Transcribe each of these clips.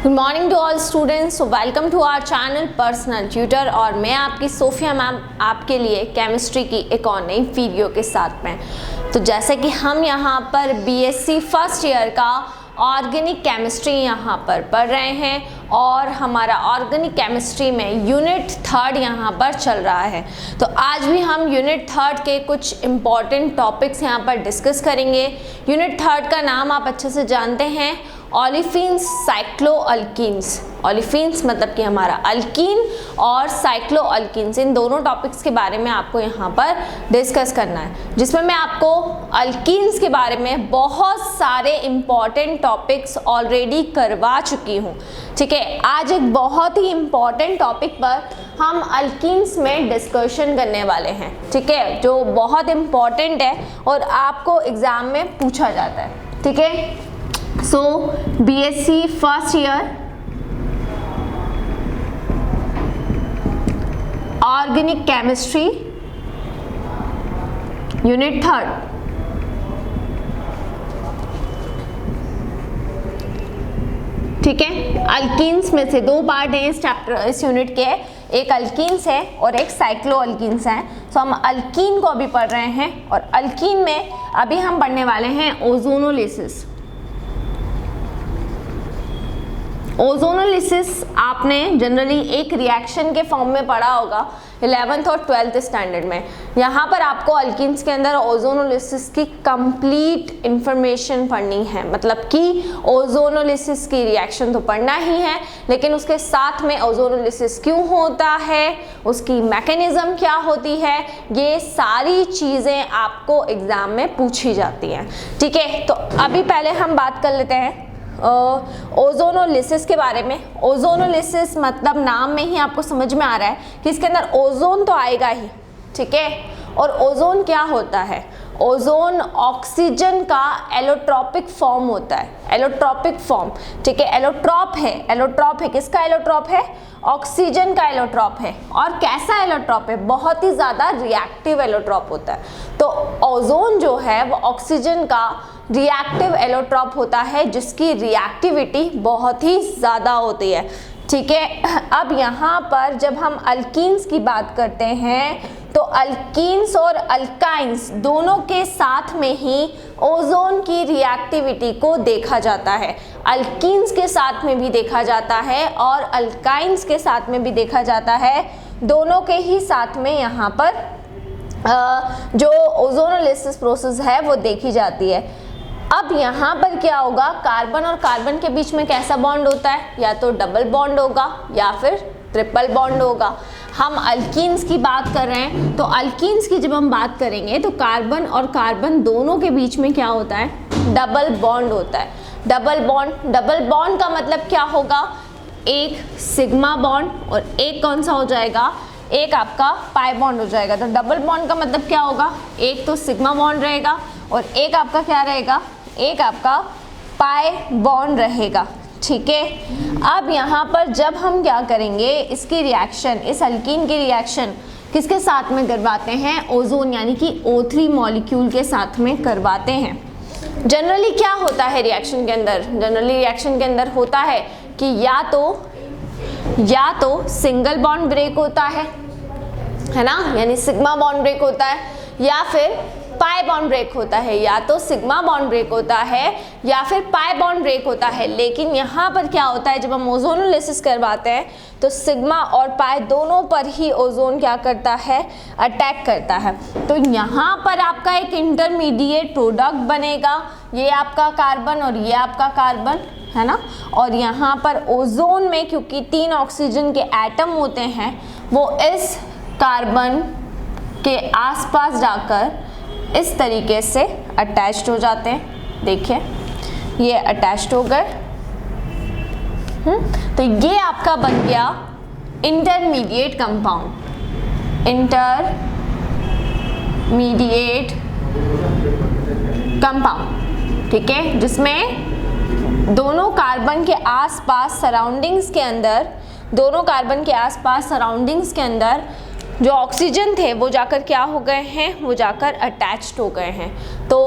Good morning to all students, welcome to our channel personal tutor. और मैं आपकी Sophia ma'am आपके लिए केमिस्ट्री की एक और नई वीडियो के साथ में। तो जैसे कि हम यहाँ पर बीएससी फर्स्ट ईयर का ऑर्गेनिक केमिस्ट्री यहाँ पर पढ़ रहे हैं और हमारा ऑर्गेनिक केमिस्ट्री में यूनिट 3 यहाँ पर चल रहा है। तो आज भी हम यूनिट 3 के कुछ इम्पॉर्टेंट टॉपिक्स यहाँ पर डिस्कस करेंगे। यूनिट 3 का नाम आप अच्छे से जानते हैं, ओलिफिन्स साइक्लोअल्कीन्स। ओलिफिन्स मतलब कि हमारा अल्कीन और साइक्लोअल्कीन्स, इन दोनों टॉपिक्स के बारे में आपको यहाँ पर डिस्कस करना है, जिसमें मैं आपको अल्कीन्स के बारे में बहुत सारे इम्पॉर्टेंट टॉपिक्स ऑलरेडी करवा चुकी हूँ। ठीक है, आज एक बहुत ही इम्पॉर्टेंट टॉपिक पर हम अल्कीन्स में डिस्कशन करने वाले हैं। ठीक है, जो बहुत इम्पॉर्टेंट है और आपको एग्जाम में पूछा जाता है। ठीक है, सो BSc first year organic chemistry unit 3। ठीक है, अल्कीन्स में से दो पार्ट हैं इस चैप्टर, इस यूनिट के। एक अल्कीन्स है और एक साइक्लोअल्कीन्स है। सो हम अल्कीन को अभी पढ़ रहे हैं और अल्कीन में अभी हम पढ़ने वाले हैं ओजोनोलिसिस। ओजोनोलिसिस आपने जनरली एक रिएक्शन के फॉर्म में पढ़ा होगा 11th और 12th स्टैंडर्ड में। यहाँ पर आपको अल्कीन्स के अंदर ओजोनोलिसिस की कंप्लीट इंफॉर्मेशन पढ़नी है, मतलब कि ओजोनोलिसिस की रिएक्शन तो पढ़ना ही है, लेकिन उसके साथ में ओजोनोलिसिस क्यों होता है, उसकी मैकेनिज्म क्या होती है, ये सारी चीज़ें आपको एग्जाम में पूछी जाती हैं। ठीक है, तो अभी पहले हम बात कर लेते हैं ओजोनोलिसिस के बारे में। ओजोनोलिसिस मतलब नाम में ही आपको समझ में आ रहा है कि इसके अंदर ओजोन तो आएगा ही। ठीक है, और ओजोन क्या होता है? ओजोन ऑक्सीजन का एलोट्रॉपिक फॉर्म होता है, एलोट्रॉपिक फॉर्म। ठीक है, एलोट्रॉप है, एलोट्रॉप है, किसका एलोट्रॉप है? ऑक्सीजन का एलोट्रॉप है। और कैसा एलोट्रॉप है? बहुत ही ज़्यादा रिएक्टिव एलोट्रॉप होता है। तो ओजोन जो है वो ऑक्सीजन का रिएक्टिव एलोट्रॉप होता है, जिसकी रिएक्टिविटी बहुत ही ज़्यादा होती है। ठीक है, अब यहाँ पर जब हम अल्कीन्स की बात करते हैं तो अल्कीन्स और अल्काइंस दोनों के साथ में ही ओजोन की रिएक्टिविटी को देखा जाता है। अल्कीन्स के साथ में भी देखा जाता है और अल्काइंस के साथ में भी देखा जाता है। दोनों के ही साथ में यहाँ पर जो ओजोनोलिसिस प्रोसेस है वो देखी जाती है। अब यहाँ पर क्या होगा, कार्बन और कार्बन के बीच में कैसा बॉन्ड होता है? या तो डबल बॉन्ड होगा या फिर ट्रिपल बॉन्ड होगा। हम अल्कीन्स की बात कर रहे हैं, तो अल्कीन्स की जब हम बात करेंगे तो कार्बन और कार्बन दोनों के बीच में क्या होता है? डबल बॉन्ड होता है। डबल बॉन्ड, डबल बॉन्ड का मतलब क्या होगा? एक सिग्मा बॉन्ड और एक कौन सा हो जाएगा? एक आपका पाई बॉन्ड हो जाएगा। तो डबल बॉन्ड का मतलब क्या होगा? एक तो सिग्मा बॉन्ड रहेगा और एक आपका क्या रहेगा? एक आपका पाई बॉन्ड रहेगा। ठीक है, अब यहाँ पर जब हम क्या करेंगे, इसकी रिएक्शन, इस अल्कीन की रिएक्शन किसके साथ में करवाते हैं? ओजोन यानी कि O3 मॉलिक्यूल के साथ में करवाते हैं। जनरली क्या होता है रिएक्शन के अंदर? जनरली रिएक्शन के अंदर होता है कि या तो सिंगल बॉन्ड ब्रेक होता है ना, यानी सिग्मा बॉन्ड ब्रेक होता है, या फिर पाई बॉन्ड ब्रेक होता है। या तो सिग्मा बॉन्ड ब्रेक होता है या फिर पाई बॉन्ड ब्रेक होता है। लेकिन यहाँ पर क्या होता है, जब हम ओजोनोलिसिस करवाते हैं तो सिग्मा और पाई दोनों पर ही ओजोन क्या करता है? अटैक करता है। तो यहाँ पर आपका एक इंटरमीडिएट प्रोडक्ट बनेगा, ये आपका कार्बन और ये आपका कार्बन, है ना। और यहाँ पर ओजोन में क्योंकि 3 ऑक्सीजन के एटम होते हैं, वो इस कार्बन के आसपास जाकर इस तरीके से अटैच्ड हो जाते हैं। देखिए, ये अटैच्ड हो गए। तो ये आपका बन गया इंटरमीडिएट कंपाउंड, इंटरमीडिएट कंपाउंड। ठीक है, जिसमें दोनों कार्बन के आसपास सराउंडिंग्स के अंदर, दोनों कार्बन के आसपास सराउंडिंग्स के अंदर जो ऑक्सीजन थे वो जाकर क्या हो गए हैं? वो जाकर अटैच्ड हो गए हैं। तो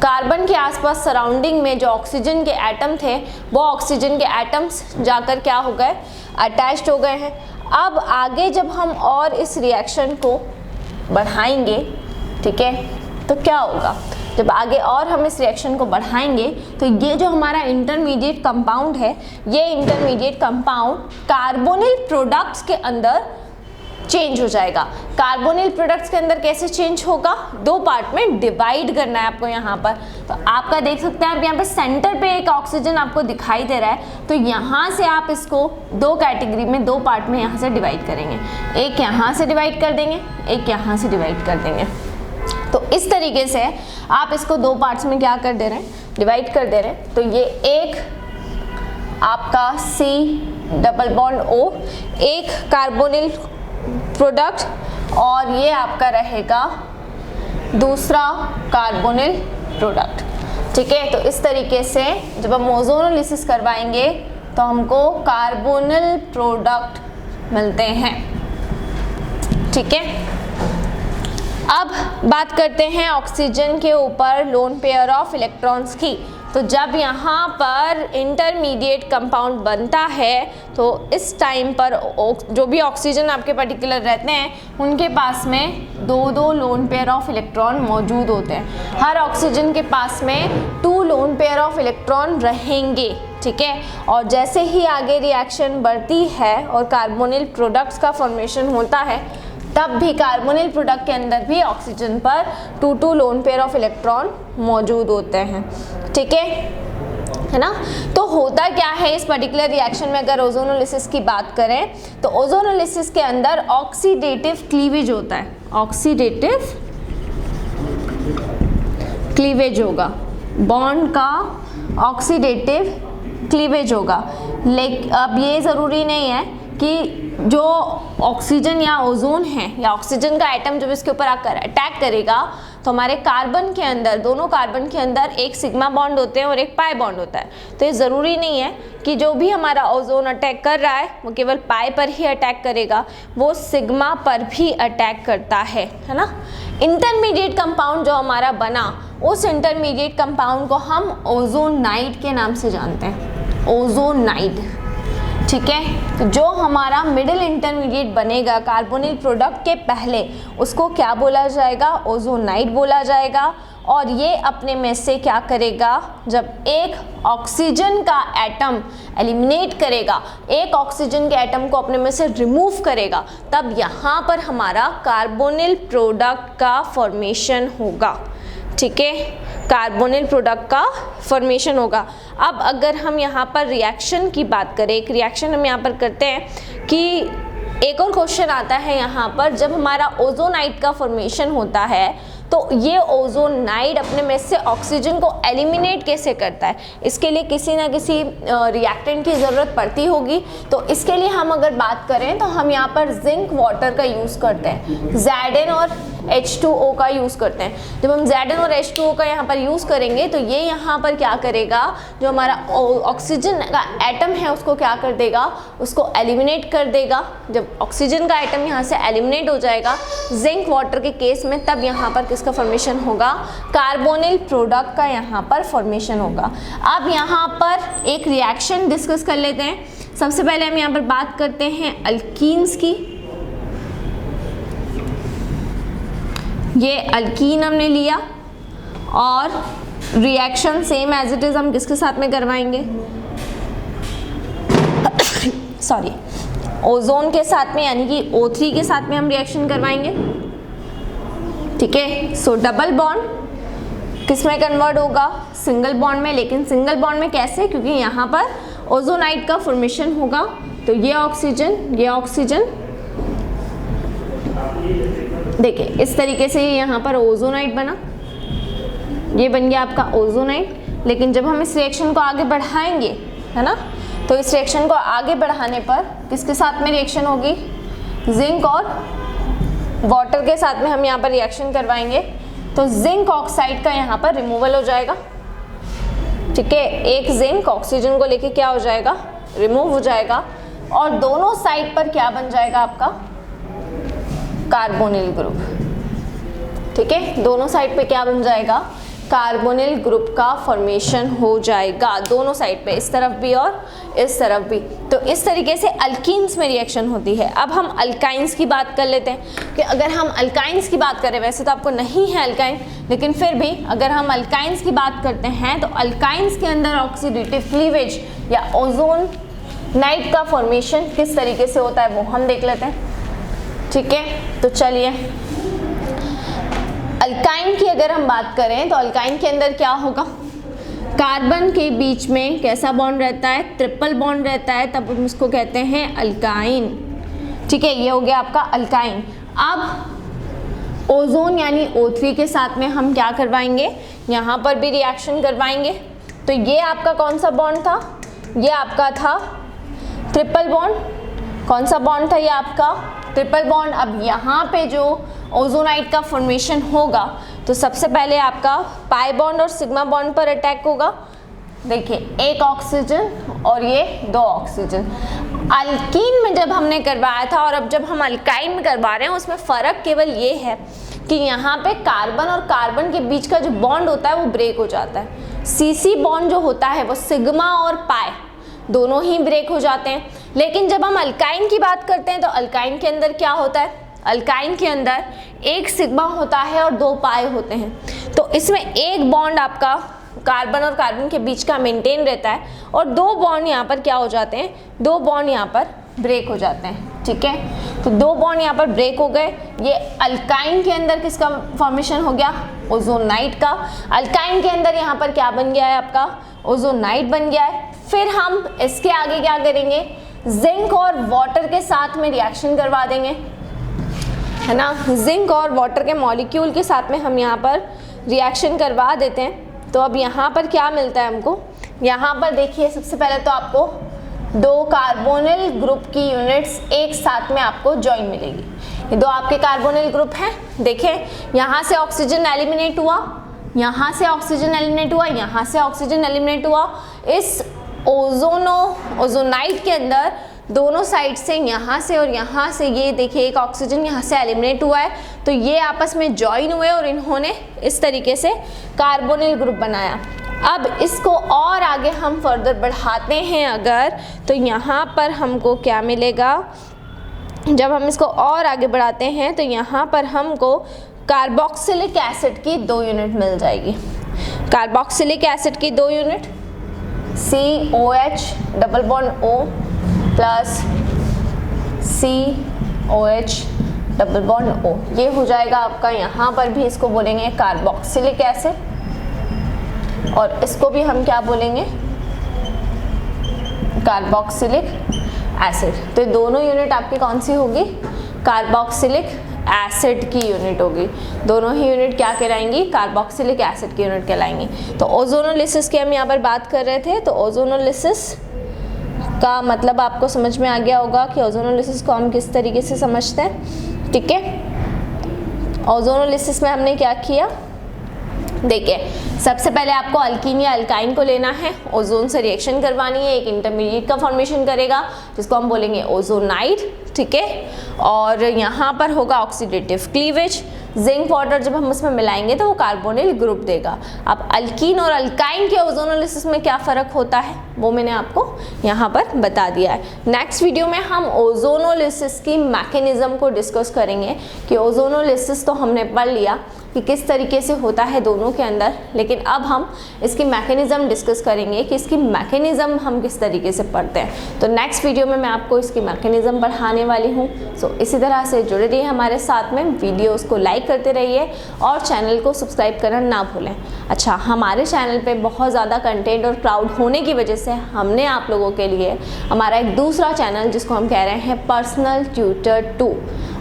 कार्बन के आसपास सराउंडिंग में जो ऑक्सीजन के एटम थे वो ऑक्सीजन के एटम्स जाकर क्या हो गए, अटैच्ड हो गए हैं। अब आगे जब हम और इस रिएक्शन को बढ़ाएंगे, ठीक है, तो क्या होगा, जब आगे और हम इस रिएक्शन को बढ़ाएंगे तो ये जो हमारा इंटरमीडिएट कंपाउंड है, ये इंटरमीडिएट कंपाउंड कार्बोनिल प्रोडक्ट्स के अंदर चेंज हो जाएगा। कार्बोनिल प्रोडक्ट्स के अंदर कैसे चेंज होगा, दो पार्ट में डिवाइड करना है आपको यहाँ पर। तो आपका देख सकते हैं आप यहाँ पे सेंटर पे एक ऑक्सीजन आपको दिखाई दे रहा है, तो यहाँ से आप इसको दो कैटेगरी में, दो पार्ट में यहाँ से डिवाइड करेंगे, एक यहाँ से डिवाइड कर देंगे, एक यहाँ से डिवाइड कर देंगे। तो इस तरीके से आप इसको दो पार्ट्स में क्या कर दे रहे हैं, डिवाइड कर दे रहे हैं। तो ये एक आपका C डबल बॉन्ड O, एक कार्बोनिल प्रोडक्ट, और ये आपका रहेगा दूसरा कार्बोनिल प्रोडक्ट, ठीक है। तो इस तरीके से जब हम ओजोनोलिसिस करवाएंगे तो हमको कार्बोनिल प्रोडक्ट मिलते हैं, ठीक है। अब बात करते हैं ऑक्सीजन के ऊपर लोन पेयर ऑफ इलेक्ट्रॉन्स की। तो जब यहाँ पर इंटरमीडिएट कंपाउंड बनता है तो इस टाइम पर जो भी ऑक्सीजन आपके पर्टिकुलर रहते हैं उनके पास में दो दो लोन पेयर ऑफ इलेक्ट्रॉन मौजूद होते हैं। हर ऑक्सीजन के पास में 2 लोन पेयर ऑफ इलेक्ट्रॉन रहेंगे, ठीक है। और जैसे ही आगे रिएक्शन बढ़ती है और कार्बोनिल प्रोडक्ट्स का फॉर्मेशन होता है, तब भी कार्बोनिल प्रोडक्ट के अंदर भी ऑक्सीजन पर 2 लोन पेयर ऑफ इलेक्ट्रॉन मौजूद होते हैं, ठीक है ना। तो होता क्या है इस पर्टिकुलर रिएक्शन में, अगर ओजोनोलिसिस की बात करें तो ओजोनोलिसिस के अंदर ऑक्सीडेटिव क्लीवेज होता है, ऑक्सीडेटिव क्लीवेज होगा, बॉन्ड का ऑक्सीडेटिव क्लीवेज होगा। लेकिन अब ये ज़रूरी नहीं है कि जो ऑक्सीजन या ओजोन है या ऑक्सीजन का एटम जब इसके ऊपर आकर अटैक करेगा तो हमारे कार्बन के अंदर, दोनों कार्बन के अंदर एक सिग्मा बॉन्ड होते हैं और एक पाई बॉन्ड होता है। तो ये ज़रूरी नहीं है कि जो भी हमारा ओजोन अटैक कर रहा है वो केवल पाई पर ही अटैक करेगा, वो सिग्मा पर भी अटैक करता है ना। इंटरमीडिएट कंपाउंड जो हमारा बना, उस इंटरमीडिएट कंपाउंड को हम ओजोनाइड के नाम से जानते हैं, ओजोनाइड, ठीक है। तो जो हमारा मिडिल इंटरमीडिएट बनेगा कार्बोनिल प्रोडक्ट के पहले, उसको क्या बोला जाएगा, ओजोनाइड बोला जाएगा। और ये अपने में से क्या करेगा, जब एक ऑक्सीजन का एटम एलिमिनेट करेगा, एक ऑक्सीजन के एटम को अपने में से रिमूव करेगा, तब यहाँ पर हमारा कार्बोनिल प्रोडक्ट का फॉर्मेशन होगा, ठीक है, कार्बोनिल प्रोडक्ट का फॉर्मेशन होगा। अब अगर हम यहाँ पर रिएक्शन की बात करें, एक रिएक्शन हम यहाँ पर करते हैं कि एक और क्वेश्चन आता है यहाँ पर, जब हमारा ओजोनाइड का फॉर्मेशन होता है तो ये ओजोनाइड अपने में से ऑक्सीजन को एलिमिनेट कैसे करता है, इसके लिए किसी ना किसी रिएक्टेंट की ज़रूरत पड़ती होगी। तो इसके लिए हम अगर बात करें तो हम यहाँ पर जिंक वाटर का यूज़ करते हैं, Zn और H2O का यूज़ करते हैं। जब हम Zn और H2O का यहाँ पर यूज़ करेंगे तो ये यहाँ पर क्या करेगा, जो हमारा ऑक्सीजन का एटम है उसको क्या कर देगा, उसको एलिमिनेट कर देगा। जब ऑक्सीजन का एटम यहाँ से एलिमिनेट हो जाएगा जिंक वाटर के केस में, तब यहाँ पर किसका फॉर्मेशन होगा, कार्बोनिल प्रोडक्ट का यहाँ पर फॉर्मेशन होगा। अब यहाँ पर एक रिएक्शन डिस्कस कर लेते हैं। सबसे पहले हम यहाँ पर बात करते हैं अल्कीन्स की। ये अल्कीन हमने लिया और reaction same as it is हम किसके साथ में करवाएंगे, सॉरी, ओजोन के साथ में, यानी कि O3 के साथ में हम रिएक्शन करवाएंगे, ठीक है। सो डबल बॉन्ड किस में कन्वर्ट होगा, सिंगल बॉन्ड में। लेकिन सिंगल बॉन्ड में कैसे, क्योंकि यहाँ पर ओजोनाइड का फॉर्मेशन होगा। तो ये ऑक्सीजन, ये ऑक्सीजन, देखिए इस तरीके से यहाँ पर ओजोनाइड बना, ये बन गया आपका ओजोनाइड। लेकिन जब हम इस रिएक्शन को आगे बढ़ाएंगे, है ना, तो इस रिएक्शन को आगे बढ़ाने पर किसके साथ में रिएक्शन होगी, जिंक और वाटर के साथ में हम यहाँ पर रिएक्शन करवाएंगे। तो जिंक ऑक्साइड का यहाँ पर रिमूवल हो जाएगा, ठीक है। एक जिंक ऑक्सीजन को लेके क्या हो जाएगा, रिमूव हो जाएगा, और दोनों साइड पर क्या बन जाएगा आपका, कार्बोनिल ग्रुप, ठीक है। दोनों साइड पे क्या बन जाएगा, कार्बोनिल ग्रुप का फॉर्मेशन हो जाएगा, दोनों साइड पे, इस तरफ भी और इस तरफ भी। तो इस तरीके से अल्कीन्स में रिएक्शन होती है। अब हम अल्काइंस की बात कर लेते हैं कि अगर हम अल्काइंस की बात करें, वैसे तो आपको नहीं है अल्काइन, लेकिन फिर भी अगर हम अल्काइंस की बात करते हैं तो अल्काइंस के अंदर ऑक्सीडेटिव क्लीवेज या ओजोन नाइट का फॉर्मेशन किस तरीके से होता है वो हम देख लेते हैं। ठीक है, तो चलिए अल्काइन की अगर हम बात करें तो अल्काइन के अंदर क्या होगा, कार्बन के बीच में कैसा बॉन्ड रहता है, ट्रिपल बॉन्ड रहता है, तब हम उसको कहते हैं अल्काइन। ठीक है, ये हो गया आपका अल्काइन। अब ओजोन यानी O3 के साथ में हम क्या करवाएंगे, यहाँ पर भी रिएक्शन करवाएंगे। तो ये आपका कौन सा बॉन्ड था, ये आपका था ट्रिपल बॉन्ड। कौन सा बॉन्ड था ये आपका, ट्रिपल बॉन्ड। अब यहाँ पे जो ओजोनाइट का फॉर्मेशन होगा तो सबसे पहले आपका पाई बॉन्ड और सिग्मा बॉन्ड पर अटैक होगा। देखिए, एक ऑक्सीजन और ये 2 ऑक्सीजन। अल्कीन में जब हमने करवाया था और अब जब हम अल्काइन में करवा रहे हैं उसमें फ़र्क केवल ये है कि यहाँ पे कार्बन और कार्बन के बीच का जो बॉन्ड होता है वो ब्रेक हो जाता है। सीसी बॉन्ड जो होता है वो सिग्मा और पाई दोनों ही ब्रेक हो जाते हैं। लेकिन जब हम अल्काइन की बात करते हैं तो अल्काइन के अंदर क्या होता है, अल्काइन के अंदर एक सिग्मा होता है और 2 पाई होते हैं। तो इसमें एक बॉन्ड आपका कार्बन और कार्बन के बीच का मेंटेन रहता है और 2 बॉन्ड यहाँ पर क्या हो जाते हैं, 2 बॉन्ड यहाँ पर ब्रेक हो जाते हैं। ठीक है, तो 2 बॉन्ड यहाँ पर ब्रेक हो गए। ये अल्काइन के अंदर किसका फॉर्मेशन हो गया, ओजोनाइट का। अल्काइन के अंदर यहाँ पर क्या बन गया है आपका, ओजोनाइट बन गया है। फिर हम इसके आगे क्या करेंगे, जिंक और वाटर के साथ में रिएक्शन करवा देंगे, है ना। जिंक और वाटर के मॉलिक्यूल के साथ में हम यहाँ पर रिएक्शन करवा देते हैं। तो अब यहाँ पर क्या मिलता है हमको, यहाँ पर देखिए सबसे पहले तो आपको 2 कार्बोनिल ग्रुप की यूनिट्स एक साथ में आपको जॉइन मिलेगी। ये 2 आपके कार्बोनिल ग्रुप हैं। देखें, यहाँ से ऑक्सीजन एलिमिनेट हुआ, यहाँ से ऑक्सीजन एलिमिनेट हुआ, यहाँ से ऑक्सीजन एलिमिनेट हुआ। इस ओजोनाइट के अंदर दोनों साइड से, यहाँ से और यहाँ से, ये देखिए एक ऑक्सीजन यहाँ से एलिमिनेट हुआ है। तो ये आपस में जॉइन हुए और इन्होंने इस तरीके से कार्बोनिल ग्रुप बनाया। अब इसको और आगे हम फर्दर बढ़ाते हैं अगर, तो यहाँ पर हमको क्या मिलेगा, जब हम इसको और आगे बढ़ाते हैं तो यहाँ पर हमको कार्बोक्सिलिक एसिड की 2 यूनिट मिल जाएगी। कार्बोक्सिलिक एसिड की 2 unit, COH double bond O plus COH double bond O, ये हो जाएगा आपका। यहाँ पर भी इसको बोलेंगे कार्बोक्सिलिक एसिड और इसको भी हम क्या बोलेंगे, कार्बोक्सिलिक एसिड। तो दोनों यूनिट आपकी कौन सी होगी, कार्बोक्सिलिक एसिड की यूनिट होगी। दोनों ही यूनिट क्या कहलाएंगी, कार्बोक्सिलिक एसिड की यूनिट कहलाएंगी। तो ओजोनोलिसिस की हम यहाँ पर बात कर रहे थे। तो ओजोनोलिसिस का मतलब आपको समझ में आ गया होगा कि ओजोनोलिसिस को हम किस तरीके से समझते हैं। ठीक है, ओजोनोलिसिस में हमने क्या किया, देखिए सबसे पहले आपको अल्कीन या अल्काइन को लेना है, ओजोन से रिएक्शन करवानी है, एक इंटरमीडिएट का फॉर्मेशन करेगा जिसको हम बोलेंगे ओजोनाइट। ठीक है, और यहाँ पर होगा ऑक्सीडेटिव क्लीवेज। जिंक वाटर जब हम उसमें मिलाएंगे तो वो कार्बोनिल ग्रुप देगा। अब अल्कीन और अल्काइन के ओजोनोलिसिस में क्या फ़र्क होता है वो मैंने आपको यहाँ पर बता दिया है। नेक्स्ट वीडियो में हम ओजोनोलिसिस की मैकेनिज़्म को डिस्कस करेंगे कि ओजोनोलिसिस तो हमने पढ़ लिया कि किस तरीके से होता है दोनों के अंदर, लेकिन अब हम इसकी मैकेनिज़्म डिस्कस करेंगे कि इसकी मैकेनिज़्म हम किस तरीके से पढ़ते हैं। तो नेक्स्ट वीडियो में मैं आपको इसकी मैकेनिज़्म पढ़ाने वाली हूँ। सो इसी तरह से जुड़े रहिए हमारे साथ में, वीडियोस को लाइक करते रहिए और चैनल को सब्सक्राइब करना ना भूलें। अच्छा, हमारे चैनल पे बहुत ज़्यादा कंटेंट और क्राउड होने की वजह से हमने आप लोगों के लिए हमारा एक दूसरा चैनल जिसको हम कह रहे हैं पर्सनल ट्यूटर 2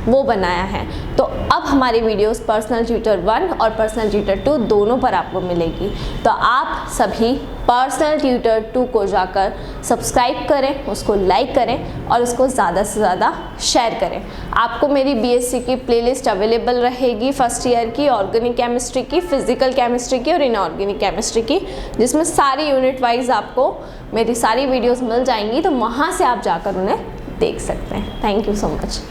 वो बनाया है। तो अब हमारी वीडियोस पर्सनल ट्यूटर 1 और पर्सनल ट्यूटर 2 दोनों पर आपको मिलेगी। तो आप सभी पर्सनल ट्यूटर 2 को जाकर सब्सक्राइब करें, उसको लाइक करें और उसको ज़्यादा से ज़्यादा शेयर करें। आपको मेरी बीएससी की प्लेलिस्ट अवेलेबल रहेगी फर्स्ट ईयर की, ऑर्गेनिक केमिस्ट्री की, फिजिकल केमिस्ट्री की और इनऑर्गेनिक केमिस्ट्री की, जिसमें सारी यूनिट वाइज आपको मेरी सारी वीडियोस मिल जाएंगी। तो वहाँ से आप जाकर उन्हें देख सकते हैं। Thank you so much.